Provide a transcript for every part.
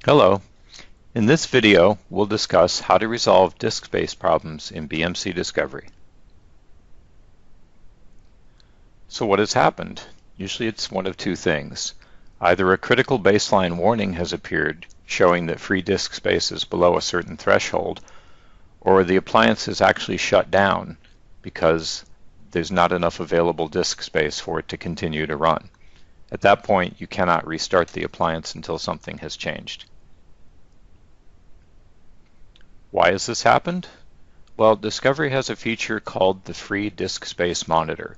Hello. In this video, we'll discuss how to resolve disk space problems in BMC Discovery. So what has happened? Usually it's one of two things. Either a critical baseline warning has appeared showing that free disk space is below a certain threshold, or the appliance is actually shut down because there's not enough available disk space for it to continue to run. At that point, you cannot restart the appliance until something has changed. Why has this happened? Well, Discovery has a feature called the Free Disk Space Monitor,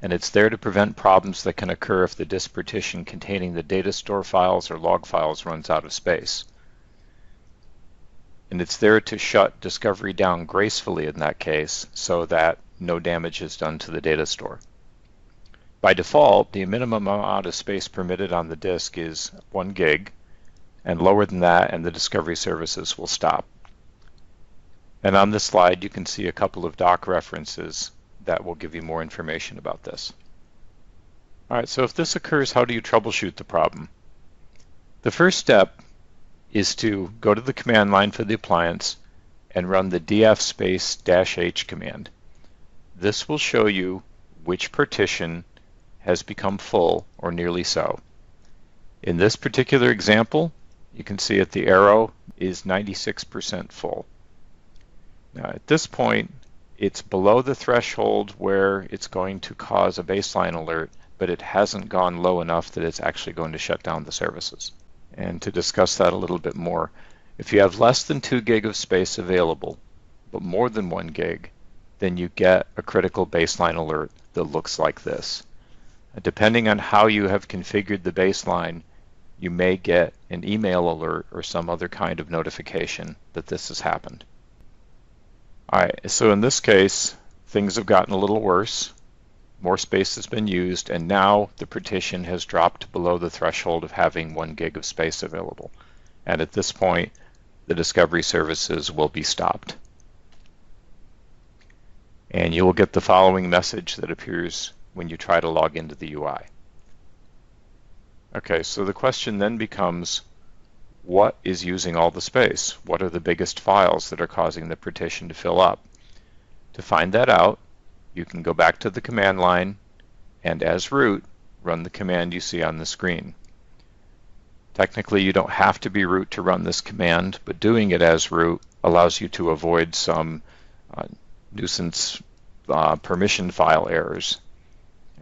and it's there to prevent problems that can occur if the disk partition containing the data store files or log files runs out of space. And it's there to shut Discovery down gracefully in that case so that no damage is done to the data store. By default, the minimum amount of space permitted on the disk is 1 gig, and lower than that and the Discovery services will stop. And on this slide, you can see a couple of doc references that will give you more information about this. All right, so if this occurs, how do you troubleshoot the problem? The first step is to go to the command line for the appliance and run the df space -h command. This will show you which partition has become full or nearly so. In this particular example, you can see that the arrow is 96% full. Now at this point, it's below the threshold where it's going to cause a baseline alert, but it hasn't gone low enough that it's actually going to shut down the services. And to discuss that a little bit more, if you have less than 2 gig of space available, but more than 1 gig, then you get a critical baseline alert that looks like this. Depending on how you have configured the baseline, you may get an email alert or some other kind of notification that this has happened. Alright, so in this case, things have gotten a little worse. More space has been used, and now the partition has dropped below the threshold of having 1 gig of space available. And at this point, the Discovery services will be stopped. And you will get the following message that appears when you try to log into the UI. Okay, so the question then becomes, what is using all the space? What are the biggest files that are causing the partition to fill up? To find that out, you can go back to the command line and as root, run the command you see on the screen. Technically, you don't have to be root to run this command, but doing it as root allows you to avoid some nuisance permission file errors.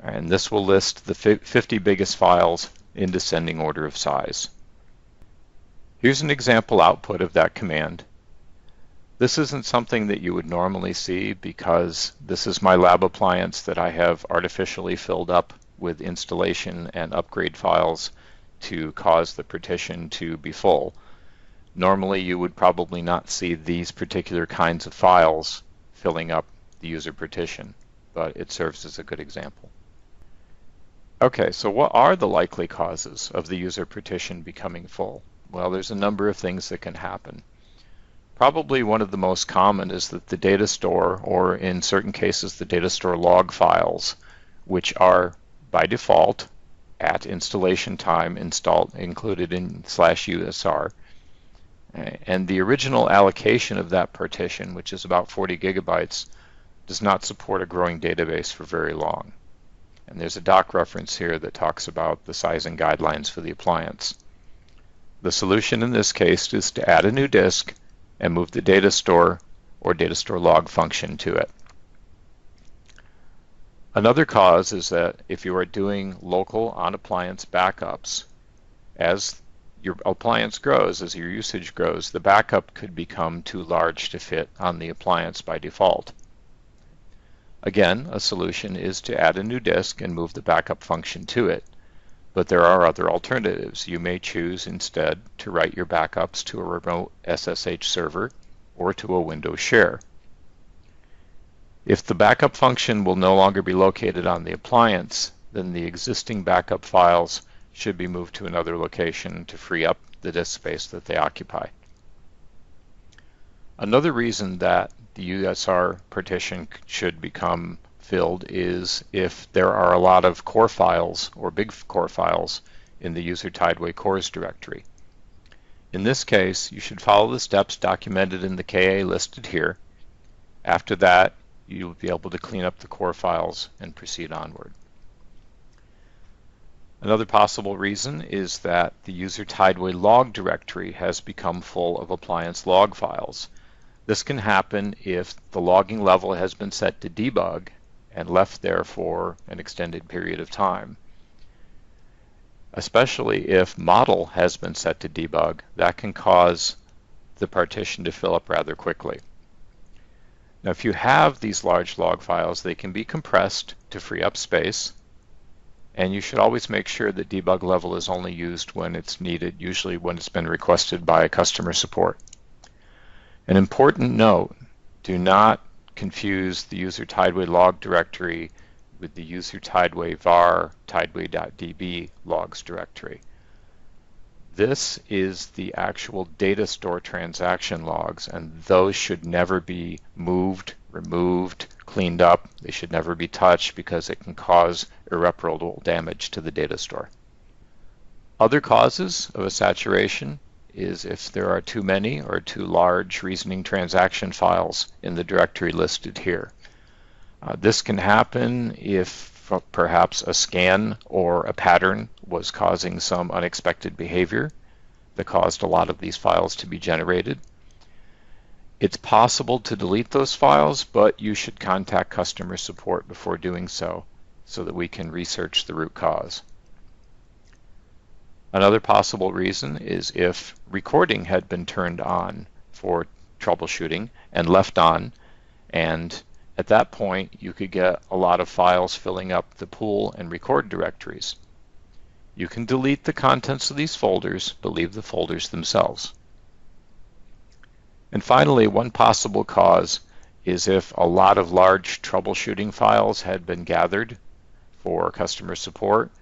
And this will list the 50 biggest files in descending order of size. Here's an example output of that command. This isn't something that you would normally see because this is my lab appliance that I have artificially filled up with installation and upgrade files to cause the partition to be full. Normally you would probably not see these particular kinds of files filling up the user partition, but it serves as a good example. Okay, so what are the likely causes of the user partition becoming full? Well, there's a number of things that can happen. Probably one of the most common is that the data store, or in certain cases the data store log files, which are by default at installation time included in /usr, and the original allocation of that partition, which is about 40 gigabytes, does not support a growing database for very long. And there's a doc reference here that talks about the sizing guidelines for the appliance. The solution in this case is to add a new disk and move the data store or data store log function to it. Another cause is that if you are doing local on-appliance backups, as your appliance grows, as your usage grows, the backup could become too large to fit on the appliance by default. Again, a solution is to add a new disk and move the backup function to it. But there are other alternatives. You may choose instead to write your backups to a remote SSH server or to a Windows share. If the backup function will no longer be located on the appliance, then the existing backup files should be moved to another location to free up the disk space that they occupy. Another reason that the USR partition should become filled is if there are a lot of core files or big core files in the user Tideway cores directory. In this case, you should follow the steps documented in the KA listed here. After that, you'll be able to clean up the core files and proceed onward. Another possible reason is that the user Tideway log directory has become full of appliance log files. This can happen if the logging level has been set to debug and left there for an extended period of time. Especially if model has been set to debug, that can cause the partition to fill up rather quickly. Now, if you have these large log files, they can be compressed to free up space, and you should always make sure that debug level is only used when it's needed, usually when it's been requested by customer support. An important note, do not confuse the user Tideway log directory with the user Tideway var tideway.db logs directory. This is the actual data store transaction logs, and those should never be moved, removed, cleaned up. They should never be touched because it can cause irreparable damage to the data store. Other causes of a saturation is if there are too many or too large reasoning transaction files in the directory listed here. This can happen if perhaps a scan or a pattern was causing some unexpected behavior that caused a lot of these files to be generated. It's possible to delete those files, but you should contact customer support before doing so that we can research the root cause. Another possible reason is if recording had been turned on for troubleshooting and left on, and at that point you could get a lot of files filling up the pool and record directories. You can delete the contents of these folders, but leave the folders themselves. And finally, one possible cause is if a lot of large troubleshooting files had been gathered for customer support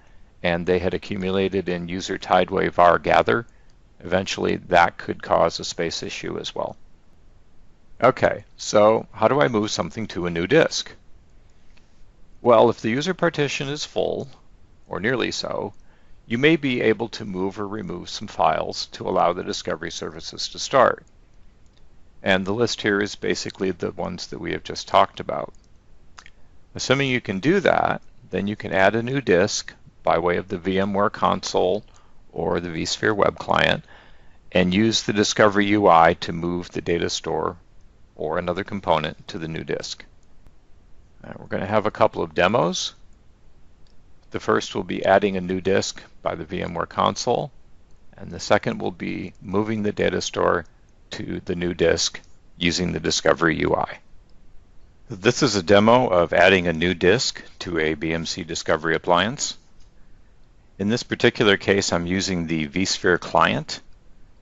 and they had accumulated in user Tideway var gather. Eventually that could cause a space issue as well. Okay, so how do I move something to a new disk? Well, if the user partition is full, or nearly so, you may be able to move or remove some files to allow the discovery services to start. And the list here is basically the ones that we have just talked about. Assuming you can do that, then you can add a new disk by way of the VMware console or the vSphere web client and use the Discovery UI to move the data store or another component to the new disk. We're going to have a couple of demos. The first will be adding a new disk by the VMware console, and the second will be moving the data store to the new disk using the Discovery UI. This is a demo of adding a new disk to a BMC Discovery appliance. In this particular case, I'm using the vSphere client,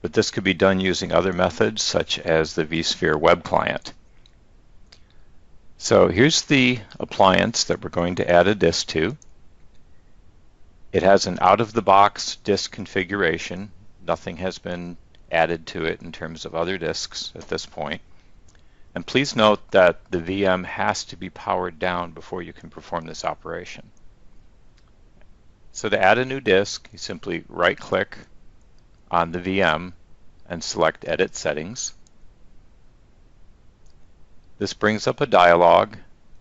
but this could be done using other methods such as the vSphere web client. So here's the appliance that we're going to add a disk to. It has an out-of-the-box disk configuration. Nothing has been added to it in terms of other disks at this point. And please note that the VM has to be powered down before you can perform this operation. So to add a new disk, you simply right-click on the VM and select Edit Settings. This brings up a dialog,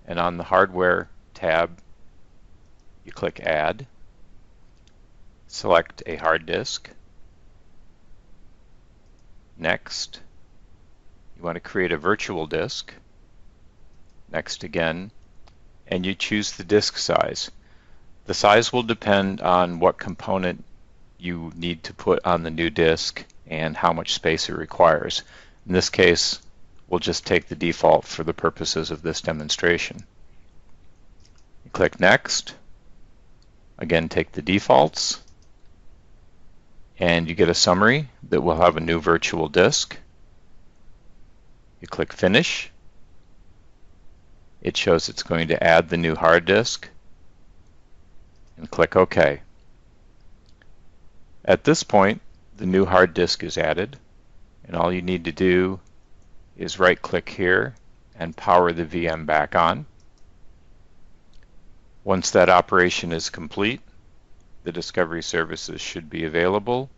and on the Hardware tab, you click Add. Select a hard disk. Next, you want to create a virtual disk. Next again, and you choose the disk size. The size will depend on what component you need to put on the new disk and how much space it requires. In this case, we'll just take the default for the purposes of this demonstration. You click Next. Again, take the defaults, and you get a summary that will have a new virtual disk. You click Finish. It shows it's going to add the new hard disk, and click OK. At this point, the new hard disk is added, and all you need to do is right-click here and power the VM back on. Once that operation is complete, the discovery services should be available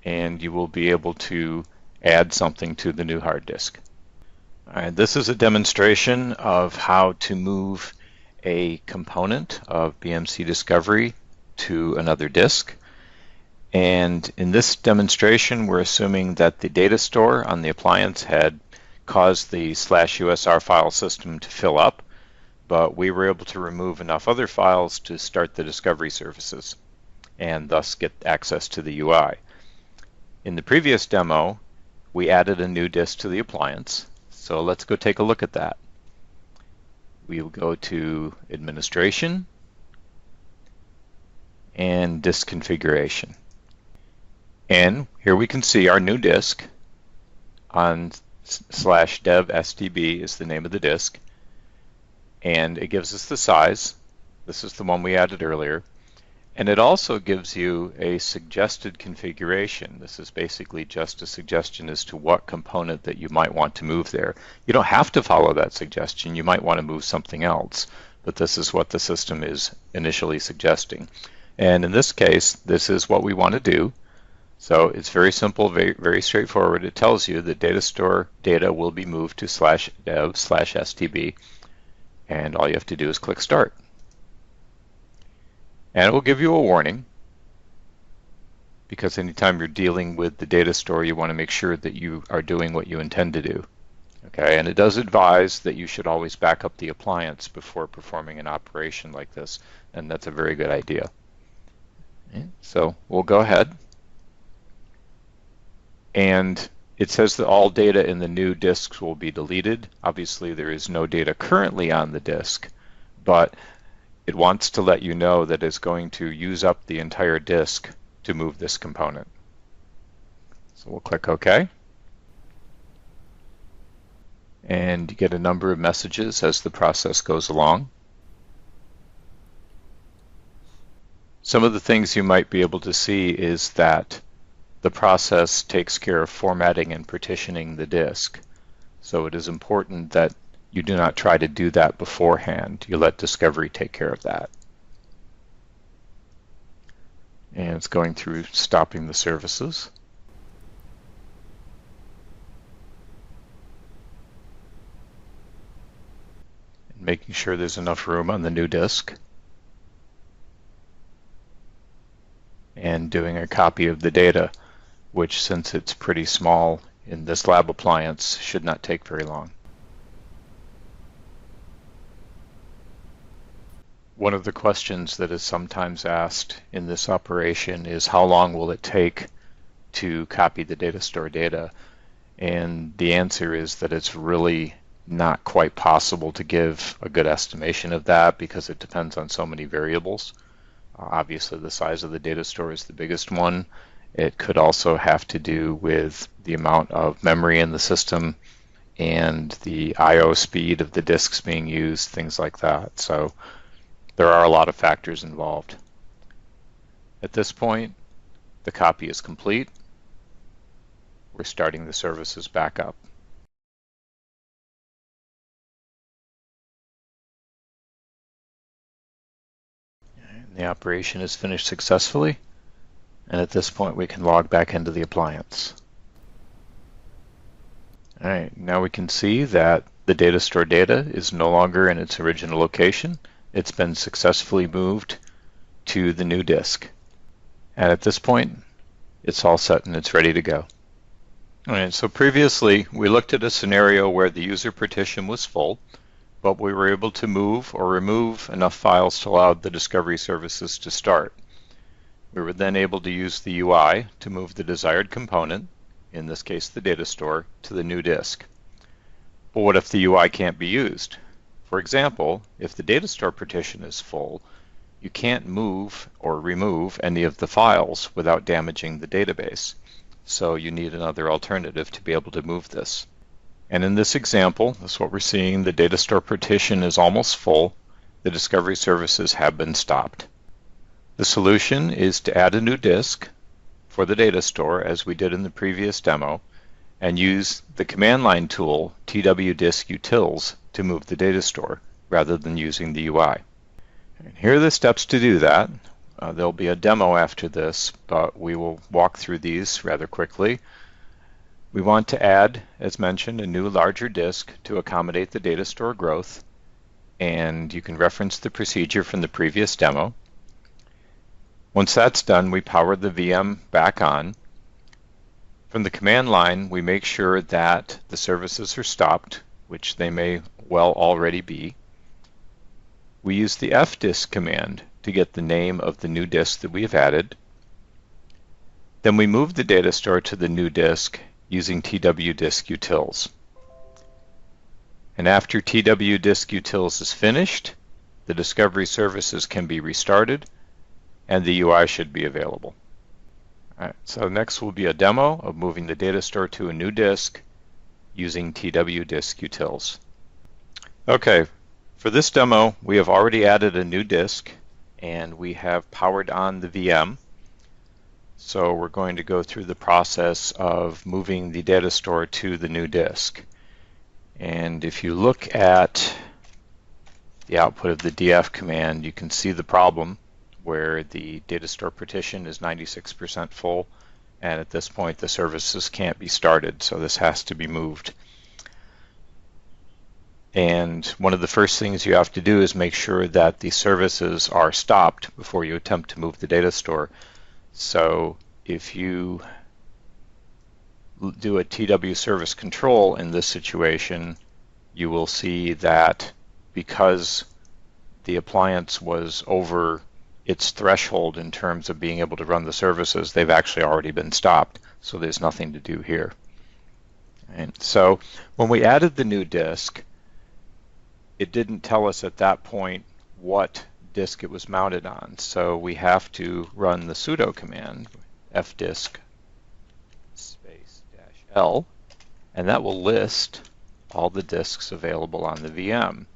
and you will be able to add something to the new hard disk. All right, this is a demonstration of how to move a component of BMC Discovery to another disk. And in this demonstration, we're assuming that the data store on the appliance had caused the /usr file system to fill up, but we were able to remove enough other files to start the discovery services and thus get access to the UI. In the previous demo, we added a new disk to the appliance, so let's go take a look at that. We will go to Administration and Disk Configuration. And here we can see our new disk on /dev stb is the name of the disk, and it gives us the size. This is the one we added earlier, and it also gives you a suggested configuration. This is basically just a suggestion as to what component that you might want to move there. You don't have to follow that suggestion. You might want to move something else, but this is what the system is initially suggesting. And in this case, this is what we want to do. So it's very simple, very straightforward. It tells you that data store data will be moved to /dev/stb, and all you have to do is click Start. And it will give you a warning, because anytime you're dealing with the data store, you want to make sure that you are doing what you intend to do. Okay, and it does advise that you should always back up the appliance before performing an operation like this, and that's a very good idea. Okay, so we'll go ahead. And it says that all data in the new disks will be deleted. Obviously, there is no data currently on the disk, but it wants to let you know that it's going to use up the entire disk to move this component. So we'll click OK. And you get a number of messages as the process goes along. Some of the things you might be able to see is that the process takes care of formatting and partitioning the disk. So it is important that you do not try to do that beforehand. You let Discovery take care of that. And it's going through stopping the services. And making sure there's enough room on the new disk. And doing a copy of the data, which, since it's pretty small in this lab appliance, should not take very long. One of the questions that is sometimes asked in this operation is how long will it take to copy the data store data? And the answer is that it's really not quite possible to give a good estimation of that, because it depends on so many variables. Obviously, the size of the data store is the biggest one. It could also have to do with the amount of memory in the system and the I/O speed of the disks being used, things like that. So there are a lot of factors involved. At this point, the copy is complete. We're starting the services back up. And the operation is finished successfully. And at this point, we can log back into the appliance. All right, now we can see that the data store data is no longer in its original location. It's been successfully moved to the new disk. And at this point, it's all set and it's ready to go. All right, so previously, we looked at a scenario where the user partition was full, but we were able to move or remove enough files to allow the discovery services to start. We were then able to use the UI to move the desired component, in this case the data store, to the new disk. But what if the UI can't be used? For example, if the data store partition is full, you can't move or remove any of the files without damaging the database. So you need another alternative to be able to move this. And in this example, that's what we're seeing. The data store partition is almost full. The discovery services have been stopped. The solution is to add a new disk for the data store, as we did in the previous demo, and use the command line tool twdiscutils to move the data store rather than using the UI. And here are the steps to do that. There'll be a demo after this, but we will walk through these rather quickly. We want to add, as mentioned, a new larger disk to accommodate the data store growth, and you can reference the procedure from the previous demo. Once that's done, we power the VM back on. From the command line, we make sure that the services are stopped, which they may well already be. We use the fdisk command to get the name of the new disk that we have added. Then we move the data store to the new disk using twdiskutils. And after twdiskutils is finished, the Discovery services can be restarted and the UI should be available. All right, so next will be a demo of moving the data store to a new disk using twdiskutils. Okay, for this demo, we have already added a new disk and we have powered on the VM. So we're going to go through the process of moving the data store to the new disk. And if you look at the output of the df command, you can see the problem where the data store partition is 96% full, and at this point the services can't be started, so this has to be moved. And one of the first things you have to do is make sure that the services are stopped before you attempt to move the data store. So if you do a TW service control in this situation, you will see that because the appliance was over its threshold in terms of being able to run the services, they've actually already been stopped, so there's nothing to do here. And so when we added the new disk, it didn't tell us at that point what disk it was mounted on, so we have to run the sudo command, fdisk -l, and that will list all the disks available on the VM.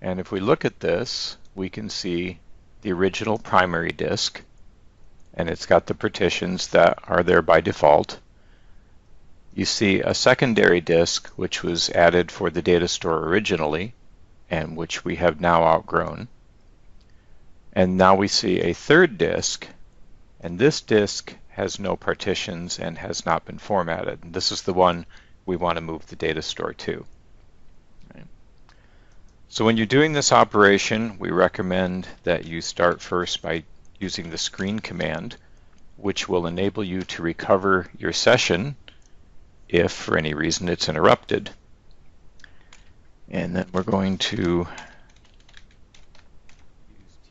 And if we look at this, we can see the original primary disk, and it's got the partitions that are there by default. You see a secondary disk which was added for the data store originally and which we have now outgrown. And now we see a third disk, and this disk has no partitions and has not been formatted. And this is the one we want to move the data store to. Right. So when you're doing this operation, we recommend that you start first by using the screen command, which will enable you to recover your session if for any reason it's interrupted. And then we're going to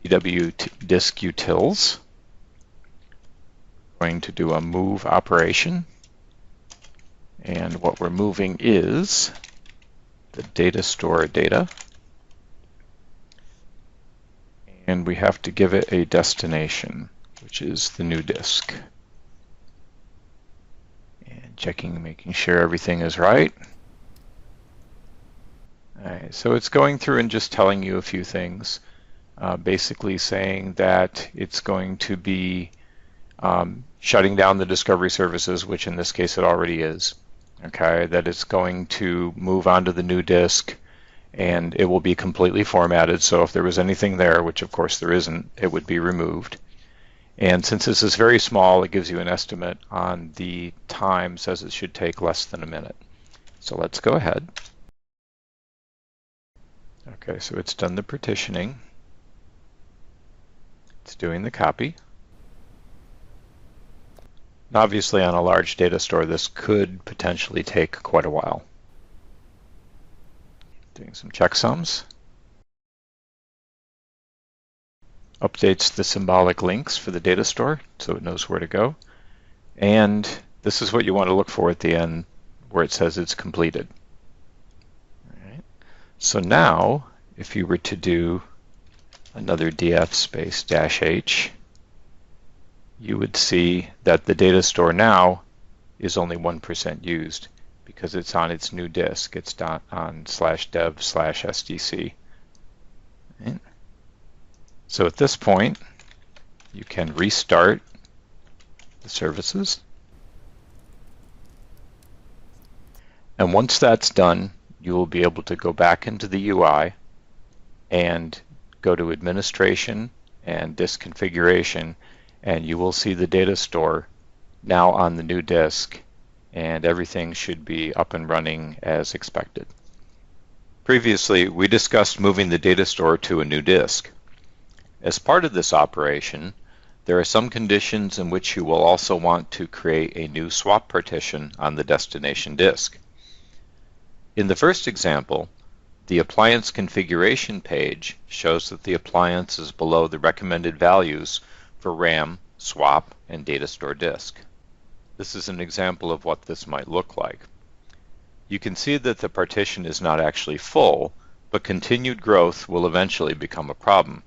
use twdiskutils. We're going to do a move operation. And what we're moving is the data store data. And we have to give it a destination, which is the new disk. And checking, making sure everything is right. All right, so it's going through and just telling you a few things, basically saying that it's going to be shutting down the Discovery services, which in this case it already is. Okay, that it's going to move onto the new disk, and it will be completely formatted, so if there was anything there, which of course there isn't, it would be removed. And since this is very small, it gives you an estimate on the time, says it should take less than a minute. So let's go ahead. Okay, so it's done the partitioning. It's doing the copy. Obviously on a large data store, this could potentially take quite a while. Doing some checksums. Updates the symbolic links for the data store so it knows where to go. And this is what you want to look for at the end where it says it's completed. All right. So now, if you were to do another df space -h, you would see that the data store now is only 1% used because it's on its new disk. It's on /dev/sdc. Right. So at this point, you can restart the services. And once that's done, you will be able to go back into the UI and go to Administration and disk configuration, and you will see the data store now on the new disk, and everything should be up and running as expected. Previously, we discussed moving the data store to a new disk. As part of this operation, there are some conditions in which you will also want to create a new swap partition on the destination disk. In the first example, the appliance configuration page shows that the appliance is below the recommended values for RAM, swap, and data store disk. This is an example of what this might look like. You can see that the partition is not actually full, but continued growth will eventually become a problem.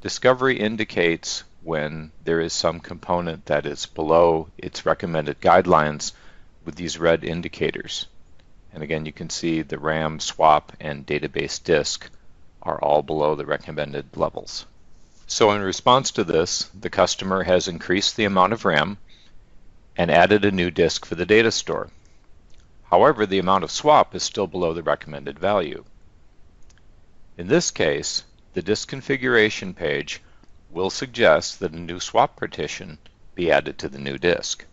Discovery indicates when there is some component that is below its recommended guidelines with these red indicators. And again, you can see the RAM, swap, and database disk are all below the recommended levels. So in response to this, the customer has increased the amount of RAM and added a new disk for the data store. However, the amount of swap is still below the recommended value. In this case, the disk configuration page will suggest that a new swap partition be added to the new disk.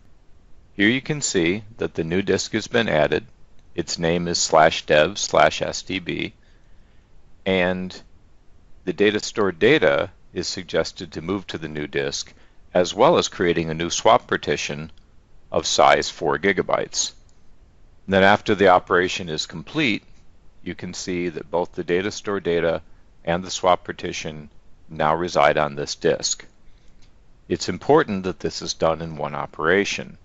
Here you can see that the new disk has been added. Its name is /dev/sdb, and the data store data is suggested to move to the new disk, as well as creating a new swap partition of size 4 GB. Then after the operation is complete, you can see that both the data store data and the swap partition now reside on this disk. It's important that this is done in one operation,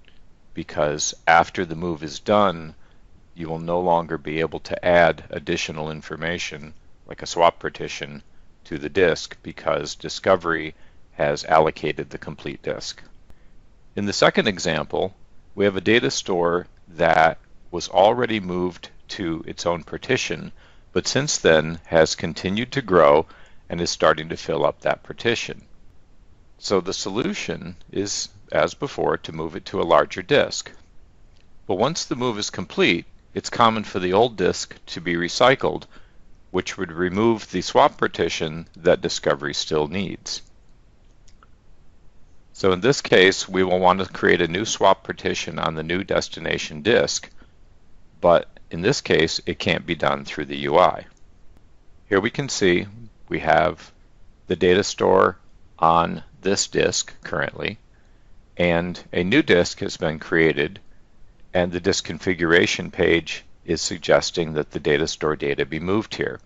because after the move is done, you will no longer be able to add additional information, like a swap partition, to the disk because Discovery has allocated the complete disk. In the second example, we have a data store that was already moved to its own partition, but since then has continued to grow and is starting to fill up that partition. So the solution is, as before, to move it to a larger disk. But once the move is complete, it's common for the old disk to be recycled, which would remove the swap partition that Discovery still needs. So in this case, we will want to create a new swap partition on the new destination disk, but in this case, it can't be done through the UI. Here we can see we have the data store on this disk currently, and a new disk has been created, and the disk configuration page is suggesting that the data store data be moved here.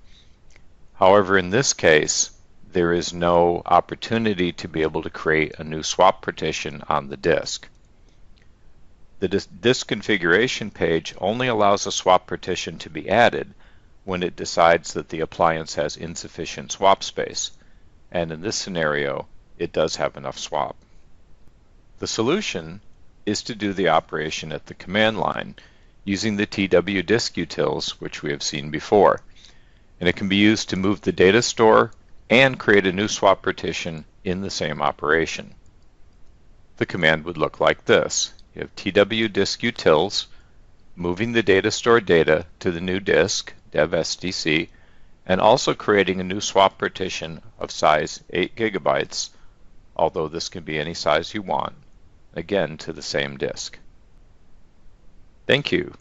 However, in this case, there is no opportunity to be able to create a new swap partition on the disk. The disk configuration page only allows a swap partition to be added when it decides that the appliance has insufficient swap space, and in this scenario, it does have enough swap. The solution is to do the operation at the command line using the twdiscutils, which we have seen before, and it can be used to move the data store and create a new swap partition in the same operation. The command would look like this. You have twdiscutils moving the data store data to the new disk, dev/sdc, and also creating a new swap partition of size 8 GB, although this can be any size you want, again to the same disk. Thank you.